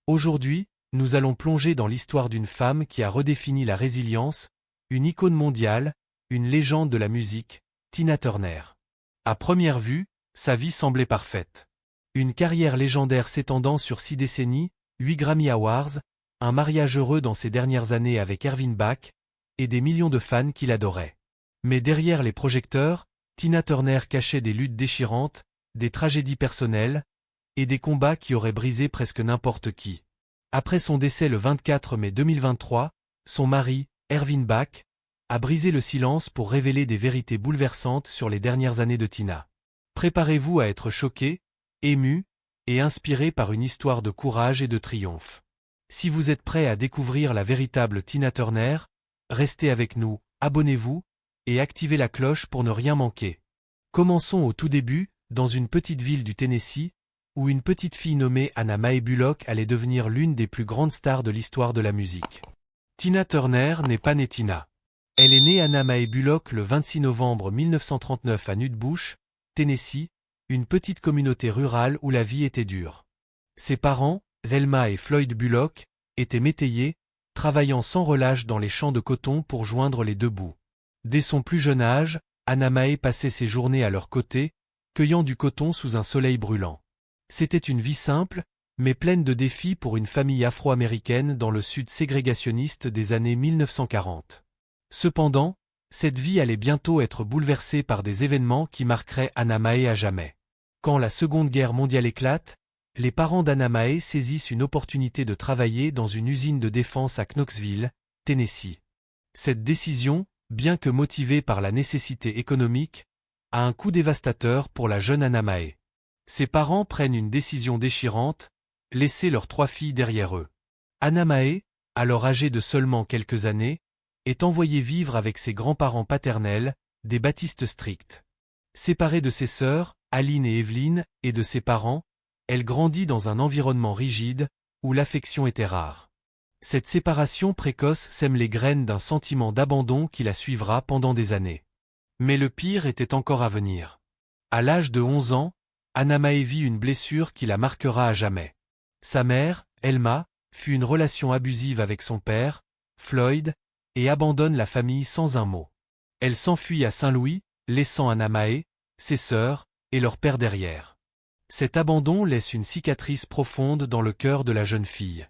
Aujourd'hui, nous allons plonger dans l'histoire d'une femme qui a redéfini la résilience, une icône mondiale, une légende de la musique, Tina Turner. À première vue, sa vie semblait parfaite. Une carrière légendaire s'étendant sur 6 décennies, 8 Grammy Awards, un mariage heureux dans ses dernières années avec Ervin Bach, et des millions de fans qui l'adoraient. Mais derrière les projecteurs, Tina Turner cachait des luttes déchirantes, des tragédies personnelles, et des combats qui auraient brisé presque n'importe qui. Après son décès le 24 mai 2023, son mari, Ervin Bach, a brisé le silence pour révéler des vérités bouleversantes sur les dernières années de Tina. Préparez-vous à être choqué, ému, et inspiré par une histoire de courage et de triomphe. Si vous êtes prêt à découvrir la véritable Tina Turner, restez avec nous, abonnez-vous, et activez la cloche pour ne rien manquer. Commençons au tout début, dans une petite ville du Tennessee, où une petite fille nommée Anna Mae Bullock allait devenir l'une des plus grandes stars de l'histoire de la musique. Tina Turner n'est pas née Tina. Elle est née Anna Mae Bullock le 26 novembre 1939 à Nutbush, Tennessee, une petite communauté rurale où la vie était dure. Ses parents, Zelma et Floyd Bullock, étaient métayers, travaillant sans relâche dans les champs de coton pour joindre les deux bouts. Dès son plus jeune âge, Anna Mae passait ses journées à leur côté, cueillant du coton sous un soleil brûlant. C'était une vie simple, mais pleine de défis pour une famille afro-américaine dans le sud ségrégationniste des années 1940. Cependant, cette vie allait bientôt être bouleversée par des événements qui marqueraient Anna Mae à jamais. Quand la Seconde Guerre mondiale éclate, les parents d'Anna Mae saisissent une opportunité de travailler dans une usine de défense à Knoxville, Tennessee. Cette décision, bien que motivée par la nécessité économique, a un coût dévastateur pour la jeune Anna Mae. Ses parents prennent une décision déchirante, laisser leurs 3 filles derrière eux. Anna Mae, alors âgée de seulement quelques années, est envoyée vivre avec ses grands-parents paternels, des baptistes stricts. Séparée de ses sœurs, Aline et Evelyn, et de ses parents, elle grandit dans un environnement rigide, où l'affection était rare. Cette séparation précoce sème les graines d'un sentiment d'abandon qui la suivra pendant des années. Mais le pire était encore à venir. À l'âge de 11 ans, Anna Mae vit une blessure qui la marquera à jamais. Sa mère, Elma, fut une relation abusive avec son père, Floyd, et abandonne la famille sans un mot. Elle s'enfuit à Saint-Louis, laissant Anna Mae, ses sœurs, et leur père derrière. Cet abandon laisse une cicatrice profonde dans le cœur de la jeune fille.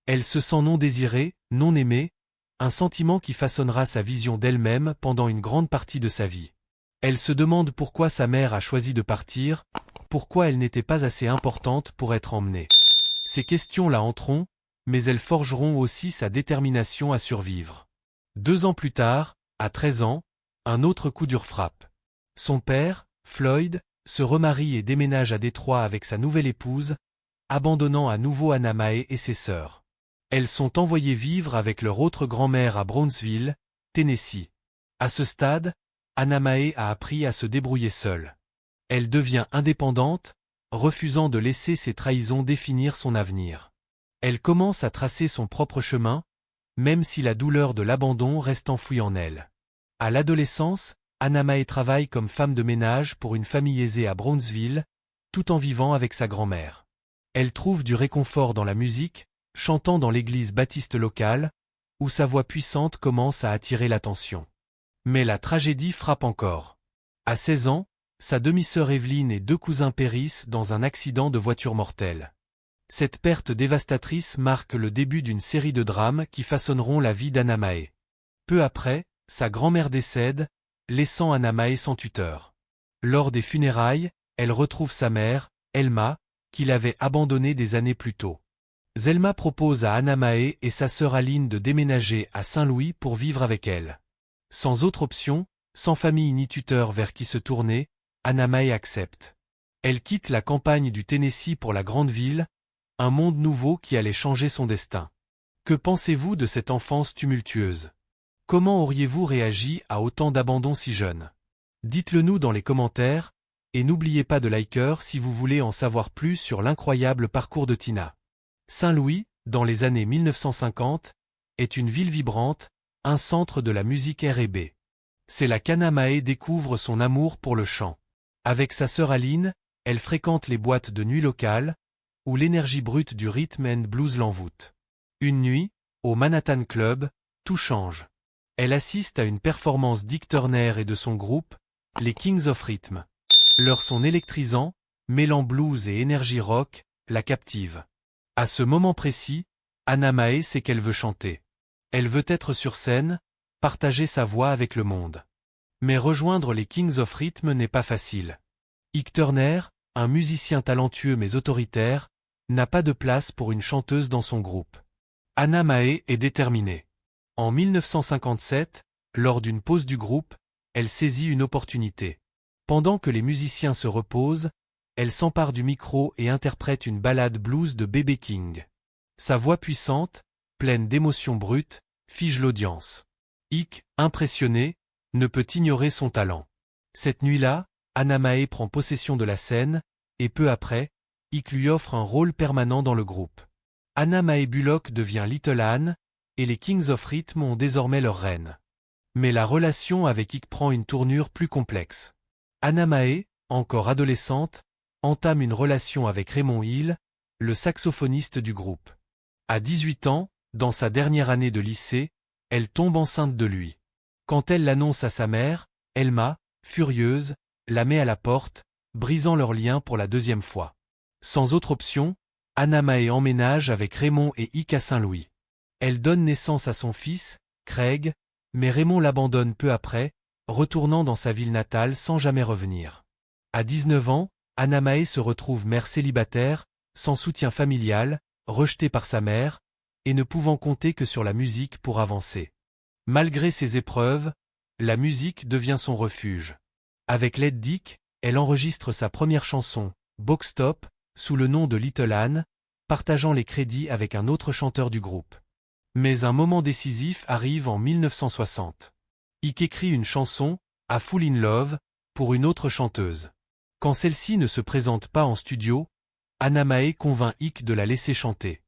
Elle se sent non désirée, non aimée, un sentiment qui façonnera sa vision d'elle-même pendant une grande partie de sa vie. Elle se demande pourquoi sa mère a choisi de partir, pourquoi elle n'était pas assez importante pour être emmenée. Ces questions la hanteront, mais elles forgeront aussi sa détermination à survivre. 2 ans plus tard, à 13 ans, un autre coup dur frappe. Son père, Floyd, se remarie et déménage à Détroit avec sa nouvelle épouse, abandonnant à nouveau Anna Mae et ses sœurs. Elles sont envoyées vivre avec leur autre grand-mère à Brownsville, Tennessee. À ce stade, Anna Mae a appris à se débrouiller seule. Elle devient indépendante, refusant de laisser ses trahisons définir son avenir. Elle commence à tracer son propre chemin, même si la douleur de l'abandon reste enfouie en elle. À l'adolescence, Anna Mae travaille comme femme de ménage pour une famille aisée à Brownsville, tout en vivant avec sa grand-mère. Elle trouve du réconfort dans la musique, chantant dans l'église baptiste locale, où sa voix puissante commence à attirer l'attention. Mais la tragédie frappe encore. À 16 ans, sa demi-sœur Evelyn et 2 cousins périssent dans un accident de voiture mortel. Cette perte dévastatrice marque le début d'une série de drames qui façonneront la vie d'Anna Mae. Peu après, sa grand-mère décède, laissant Anna Mae sans tuteur. Lors des funérailles, elle retrouve sa mère, Elma, qui l'avait abandonnée des années plus tôt. Zelma propose à Anna Mae et sa sœur Aline de déménager à Saint-Louis pour vivre avec elle. Sans autre option, sans famille ni tuteur vers qui se tourner, Anna Mae accepte. Elle quitte la campagne du Tennessee pour la grande ville, un monde nouveau qui allait changer son destin. Que pensez-vous de cette enfance tumultueuse? Comment auriez-vous réagi à autant d'abandon si jeune? Dites-le nous dans les commentaires, et n'oubliez pas de liker si vous voulez en savoir plus sur l'incroyable parcours de Tina. Saint-Louis, dans les années 1950, est une ville vibrante, un centre de la musique R&B. C'est là qu'Anna Mae découvre son amour pour le chant. Avec sa sœur Aline, elle fréquente les boîtes de nuit locales, où l'énergie brute du rhythm and blues l'envoûte. Une nuit, au Manhattan Club, tout change. Elle assiste à une performance d'Ike Turner et de son groupe, les Kings of Rhythm. Leur son électrisant, mêlant blues et énergie rock, la captive. À ce moment précis, Anna Mae sait qu'elle veut chanter. Elle veut être sur scène, partager sa voix avec le monde. Mais rejoindre les Kings of Rhythm n'est pas facile. Ike Turner, un musicien talentueux mais autoritaire, n'a pas de place pour une chanteuse dans son groupe. Anna Mae est déterminée. En 1957, lors d'une pause du groupe, elle saisit une opportunité. Pendant que les musiciens se reposent, elle s'empare du micro et interprète une ballade blues de B.B. King. Sa voix puissante, pleine d'émotions brutes, fige l'audience. Ike, impressionné, ne peut ignorer son talent. Cette nuit-là, Anna Mae prend possession de la scène, et peu après, Ike lui offre un rôle permanent dans le groupe. Anna Mae Bullock devient Little Anne, et les Kings of Rhythm ont désormais leur reine. Mais la relation avec Ike prend une tournure plus complexe. Anna Mae, encore adolescente, entame une relation avec Raymond Hill, le saxophoniste du groupe. À 18 ans, dans sa dernière année de lycée, elle tombe enceinte de lui. Quand elle l'annonce à sa mère, Elma, furieuse, la met à la porte, brisant leur lien pour la deuxième fois. Sans autre option, Anna Mae emménage avec Raymond et Ike à Saint-Louis. Elle donne naissance à son fils, Craig, mais Raymond l'abandonne peu après, retournant dans sa ville natale sans jamais revenir. À 19 ans, Anna Mae se retrouve mère célibataire, sans soutien familial, rejetée par sa mère, et ne pouvant compter que sur la musique pour avancer. Malgré ces épreuves, la musique devient son refuge. Avec l'aide d'Ike, elle enregistre sa première chanson, Box Top, sous le nom de Little Anne, partageant les crédits avec un autre chanteur du groupe. Mais un moment décisif arrive en 1960. Ike écrit une chanson, A Fool in Love, pour une autre chanteuse. Quand celle-ci ne se présente pas en studio, Anna Mae convainc Ike de la laisser chanter.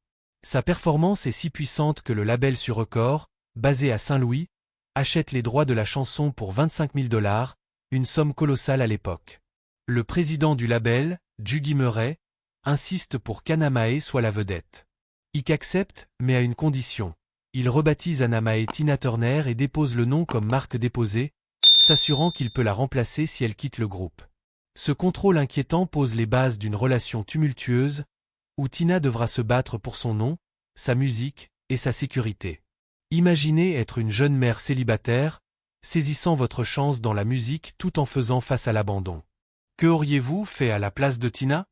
Sa performance est si puissante que le label Sur Record, basé à Saint-Louis, achète les droits de la chanson pour $25 000, une somme colossale à l'époque. Le président du label, Juggy Murray, insiste pour qu'Anna Mae soit la vedette. Ike accepte, mais à une condition. Il rebaptise Anna Mae Tina Turner et dépose le nom comme marque déposée, s'assurant qu'il peut la remplacer si elle quitte le groupe. Ce contrôle inquiétant pose les bases d'une relation tumultueuse, où Tina devra se battre pour son nom, sa musique et sa sécurité. Imaginez être une jeune mère célibataire, saisissant votre chance dans la musique tout en faisant face à l'abandon. Que auriez-vous fait à la place de Tina?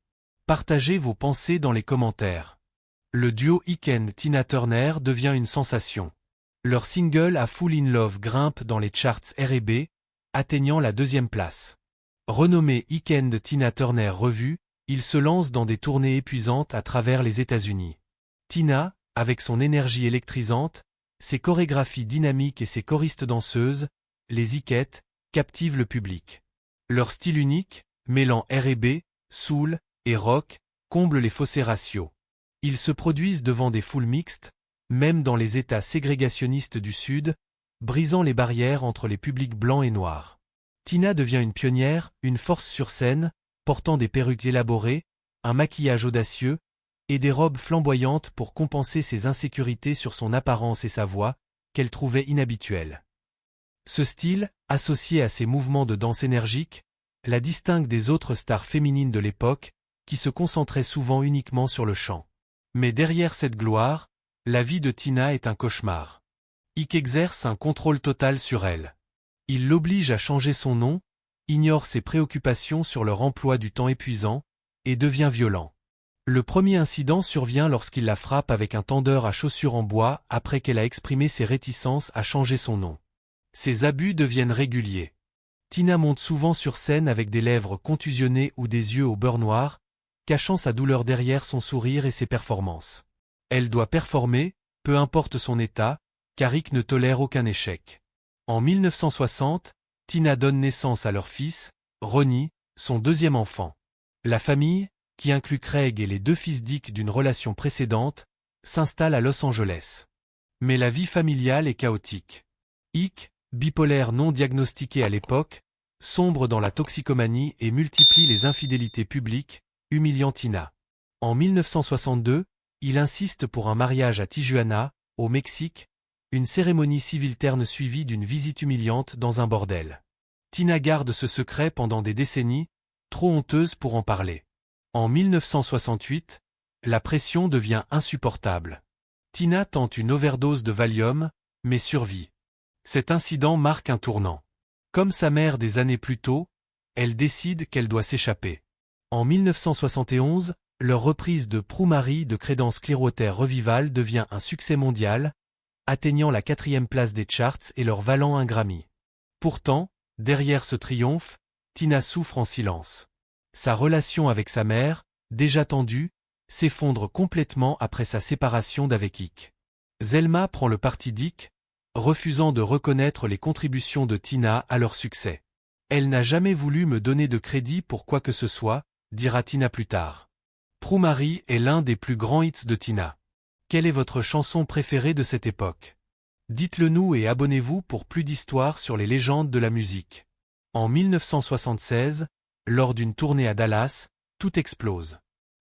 Partagez vos pensées dans les commentaires. Le duo Ike and Tina Turner devient une sensation. Leur single A Fool in Love grimpe dans les charts R&B, atteignant la 2e place. Renommé Ike and Tina Turner Revue, ils se lancent dans des tournées épuisantes à travers les États-Unis. Tina, avec son énergie électrisante, ses chorégraphies dynamiques et ses choristes danseuses, les Ikettes, captivent le public. Leur style unique, mêlant R&B, soul et rock, comble les fossés raciaux. Ils se produisent devant des foules mixtes, même dans les États ségrégationnistes du Sud, brisant les barrières entre les publics blancs et noirs. Tina devient une pionnière, une force sur scène, portant des perruques élaborées, un maquillage audacieux, et des robes flamboyantes pour compenser ses insécurités sur son apparence et sa voix, qu'elle trouvait inhabituelle. Ce style, associé à ses mouvements de danse énergiques, la distingue des autres stars féminines de l'époque, qui se concentraient souvent uniquement sur le chant. Mais derrière cette gloire, la vie de Tina est un cauchemar. Ike exerce un contrôle total sur elle. Il l'oblige à changer son nom, ignore ses préoccupations sur leur emploi du temps épuisant, et devient violent. Le premier incident survient lorsqu'il la frappe avec un tendeur à chaussures en bois après qu'elle a exprimé ses réticences à changer son nom. Ces abus deviennent réguliers. Tina monte souvent sur scène avec des lèvres contusionnées ou des yeux au beurre noir, cachant sa douleur derrière son sourire et ses performances. Elle doit performer, peu importe son état, car Ike ne tolère aucun échec. En 1960, Tina donne naissance à leur fils, Ronnie, son 2e enfant. La famille, qui inclut Craig et les 2 fils d'Ike d'une relation précédente, s'installe à Los Angeles. Mais la vie familiale est chaotique. Ike, bipolaire non diagnostiqué à l'époque, sombre dans la toxicomanie et multiplie les infidélités publiques, humiliant Tina. En 1962, il insiste pour un mariage à Tijuana, au Mexique, une cérémonie civile terne suivie d'une visite humiliante dans un bordel. Tina garde ce secret pendant des décennies, trop honteuse pour en parler. En 1968, la pression devient insupportable. Tina tente une overdose de Valium, mais survit. Cet incident marque un tournant. Comme sa mère des années plus tôt, elle décide qu'elle doit s'échapper. En 1971, leur reprise de Prue Marie de Creedence Clearwater Revival devient un succès mondial, atteignant la 4e place des charts et leur valant un Grammy. Pourtant, derrière ce triomphe, Tina souffre en silence. Sa relation avec sa mère, déjà tendue, s'effondre complètement après sa séparation d'avec Ike. Zelma prend le parti d'Ike, refusant de reconnaître les contributions de Tina à leur succès. Elle n'a jamais voulu me donner de crédit pour quoi que ce soit, dira Tina plus tard. Prue Marie est l'un des plus grands hits de Tina. Quelle est votre chanson préférée de cette époque? Dites-le nous et abonnez-vous pour plus d'histoires sur les légendes de la musique. En 1976, lors d'une tournée à Dallas, tout explose.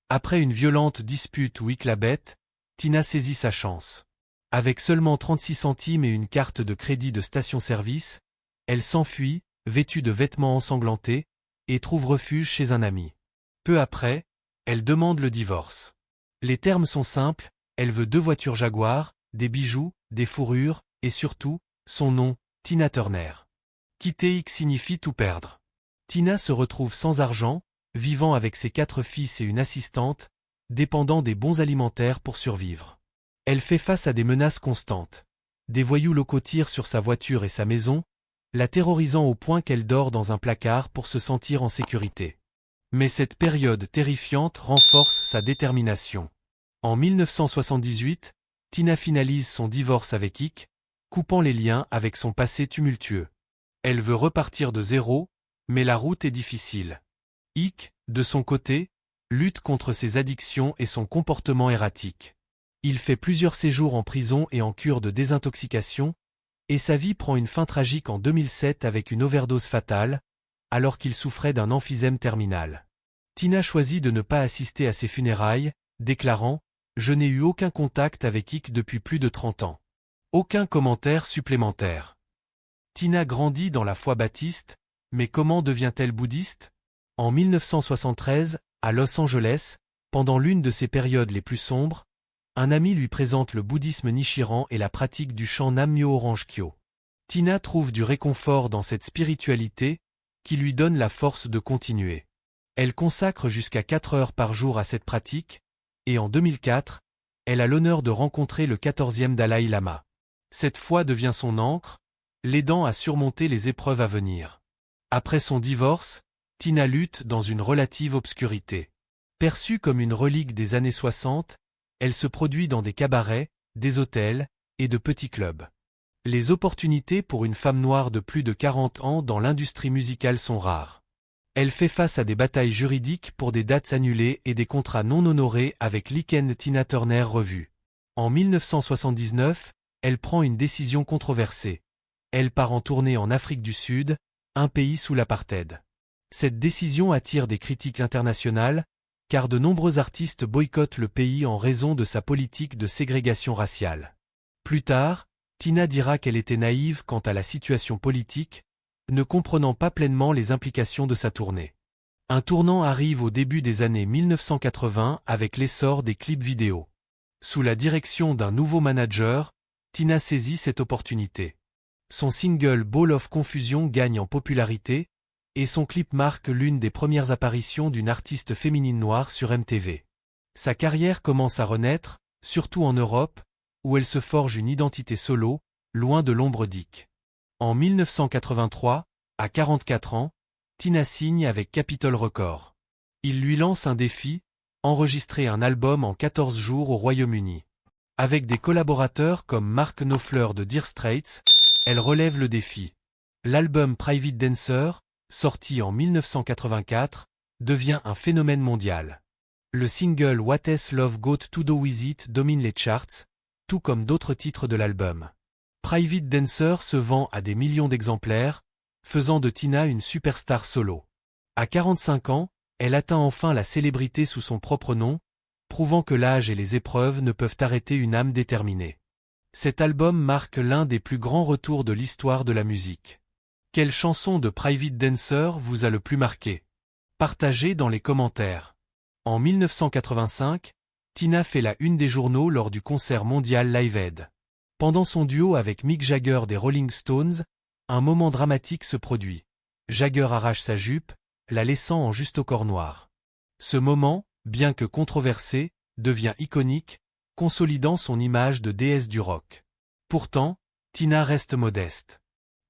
Après une violente dispute où Ike la bête, Tina saisit sa chance. Avec seulement 36 centimes et une carte de crédit de station-service, elle s'enfuit, vêtue de vêtements ensanglantés, et trouve refuge chez un ami. Peu après, elle demande le divorce. Les termes sont simples, elle veut 2 voitures Jaguar, des bijoux, des fourrures, et surtout, son nom, Tina Turner. Quitter Ike signifie tout perdre. Tina se retrouve sans argent, vivant avec ses 4 fils et une assistante, dépendant des bons alimentaires pour survivre. Elle fait face à des menaces constantes. Des voyous locaux tirent sur sa voiture et sa maison, la terrorisant au point qu'elle dort dans un placard pour se sentir en sécurité. Mais cette période terrifiante renforce sa détermination. En 1978, Tina finalise son divorce avec Ike, coupant les liens avec son passé tumultueux. Elle veut repartir de zéro, mais la route est difficile. Ike, de son côté, lutte contre ses addictions et son comportement erratique. Il fait plusieurs séjours en prison et en cure de désintoxication, et sa vie prend une fin tragique en 2007 avec une overdose fatale, alors qu'il souffrait d'un emphysème terminal. Tina choisit de ne pas assister à ses funérailles, déclarant « Je n'ai eu aucun contact avec Ike depuis plus de 30 ans. » Aucun commentaire supplémentaire. Tina grandit dans la foi baptiste, mais comment devient-elle bouddhiste? En 1973, à Los Angeles, pendant l'une de ses périodes les plus sombres, un ami lui présente le bouddhisme Nichiren et la pratique du chant Nam-myoho Orange Kyo. Tina trouve du réconfort dans cette spiritualité, qui lui donne la force de continuer. Elle consacre jusqu'à 4 heures par jour à cette pratique, et en 2004, elle a l'honneur de rencontrer le 14e Dalai Lama. Cette foi devient son ancre, l'aidant à surmonter les épreuves à venir. Après son divorce, Tina lutte dans une relative obscurité. Perçue comme une relique des années 60, elle se produit dans des cabarets, des hôtels et de petits clubs. Les opportunités pour une femme noire de plus de 40 ans dans l'industrie musicale sont rares. Elle fait face à des batailles juridiques pour des dates annulées et des contrats non honorés avec l'Ike & Tina Turner Revue. En 1979, elle prend une décision controversée. Elle part en tournée en Afrique du Sud, un pays sous l'apartheid. Cette décision attire des critiques internationales, car de nombreux artistes boycottent le pays en raison de sa politique de ségrégation raciale. Plus tard, Tina dira qu'elle était naïve quant à la situation politique, ne comprenant pas pleinement les implications de sa tournée. Un tournant arrive au début des années 1980 avec l'essor des clips vidéo. Sous la direction d'un nouveau manager, Tina saisit cette opportunité. Son single Ball of Confusion gagne en popularité, et son clip marque l'une des premières apparitions d'une artiste féminine noire sur MTV. Sa carrière commence à renaître, surtout en Europe, où elle se forge une identité solo, loin de l'ombre d'Ike. En 1983, à 44 ans, Tina signe avec Capitol Records. Il lui lance un défi, enregistrer un album en 14 jours au Royaume-Uni. Avec des collaborateurs comme Mark Knopfler de Dire Straits, elle relève le défi. L'album Private Dancer, sorti en 1984, devient un phénomène mondial. Le single What Has Love Got to Do With It domine les charts, tout comme d'autres titres de l'album. Private Dancer se vend à des millions d'exemplaires, faisant de Tina une superstar solo. À 45 ans, elle atteint enfin la célébrité sous son propre nom, prouvant que l'âge et les épreuves ne peuvent arrêter une âme déterminée. Cet album marque l'un des plus grands retours de l'histoire de la musique. Quelle chanson de Private Dancer vous a le plus marqué? Partagez dans les commentaires. En 1985, Tina fait la une des journaux lors du concert mondial Live Aid. Pendant son duo avec Mick Jagger des Rolling Stones, un moment dramatique se produit. Jagger arrache sa jupe, la laissant en juste au corps noir. Ce moment, bien que controversé, devient iconique, consolidant son image de déesse du rock. Pourtant, Tina reste modeste.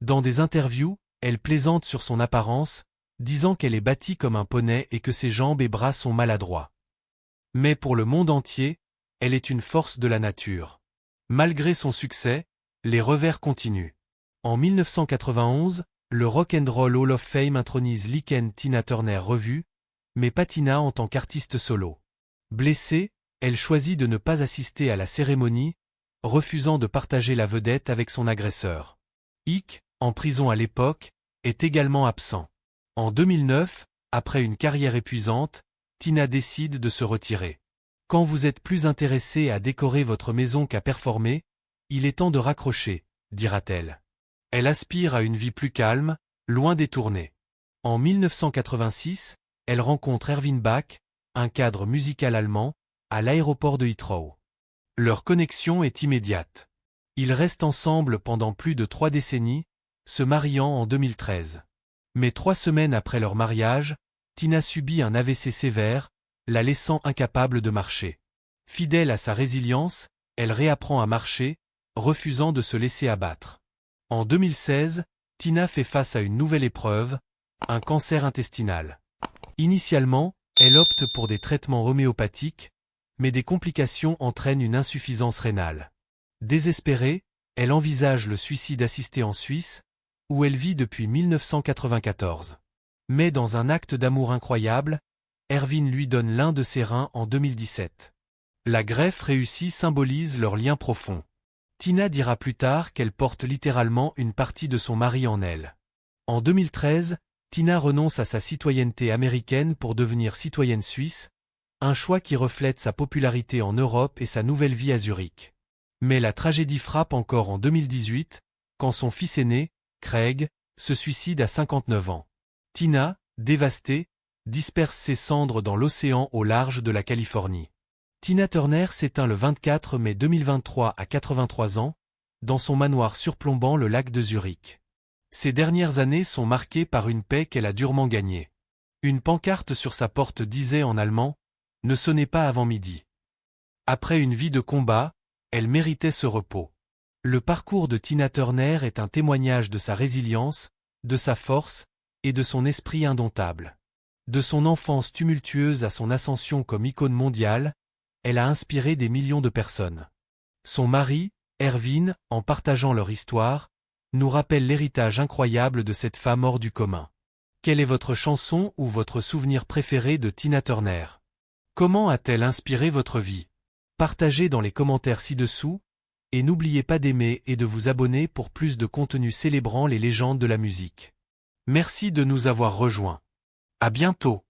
Dans des interviews, elle plaisante sur son apparence, disant qu'elle est bâtie comme un poney et que ses jambes et bras sont maladroits. Mais pour le monde entier, elle est une force de la nature. Malgré son succès, les revers continuent. En 1991, le Rock and Roll Hall of Fame intronise l'icône Tina Turner revue, mais pas Tina en tant qu'artiste solo. Blessée, elle choisit de ne pas assister à la cérémonie, refusant de partager la vedette avec son agresseur. Ike, en prison à l'époque, est également absent. En 2009, après une carrière épuisante, Tina décide de se retirer. Quand vous êtes plus intéressé à décorer votre maison qu'à performer, il est temps de raccrocher, dira-t-elle. Elle aspire à une vie plus calme, loin des tournées. En 1986, elle rencontre Erwin Bach, un cadre musical allemand, à l'aéroport de Heathrow. Leur connexion est immédiate. Ils restent ensemble pendant plus de 3 décennies, se mariant en 2013. Mais 3 semaines après leur mariage, Tina subit un AVC sévère, la laissant incapable de marcher. Fidèle à sa résilience, elle réapprend à marcher, refusant de se laisser abattre. En 2016, Tina fait face à une nouvelle épreuve, un cancer intestinal. Initialement, elle opte pour des traitements homéopathiques, mais des complications entraînent une insuffisance rénale. Désespérée, elle envisage le suicide assisté en Suisse, où elle vit depuis 1994. Mais dans un acte d'amour incroyable, Erwin lui donne l'un de ses reins en 2017. La greffe réussie symbolise leur lien profond. Tina dira plus tard qu'elle porte littéralement une partie de son mari en elle. En 2013, Tina renonce à sa citoyenneté américaine pour devenir citoyenne suisse, un choix qui reflète sa popularité en Europe et sa nouvelle vie à Zurich. Mais la tragédie frappe encore en 2018, quand son fils aîné, Craig, se suicide à 59 ans. Tina, dévastée, disperse ses cendres dans l'océan au large de la Californie. Tina Turner s'éteint le 24 mai 2023 à 83 ans, dans son manoir surplombant le lac de Zurich. Ses dernières années sont marquées par une paix qu'elle a durement gagnée. Une pancarte sur sa porte disait en allemand « Ne sonnez pas avant midi ». Après une vie de combat, elle méritait ce repos. Le parcours de Tina Turner est un témoignage de sa résilience, de sa force et de son esprit indomptable. De son enfance tumultueuse à son ascension comme icône mondiale, elle a inspiré des millions de personnes. Son mari, Erwin, en partageant leur histoire, nous rappelle l'héritage incroyable de cette femme hors du commun. Quelle est votre chanson ou votre souvenir préféré de Tina Turner? Comment a-t-elle inspiré votre vie? Partagez dans les commentaires ci-dessous, et n'oubliez pas d'aimer et de vous abonner pour plus de contenu célébrant les légendes de la musique. Merci de nous avoir rejoints. À bientôt.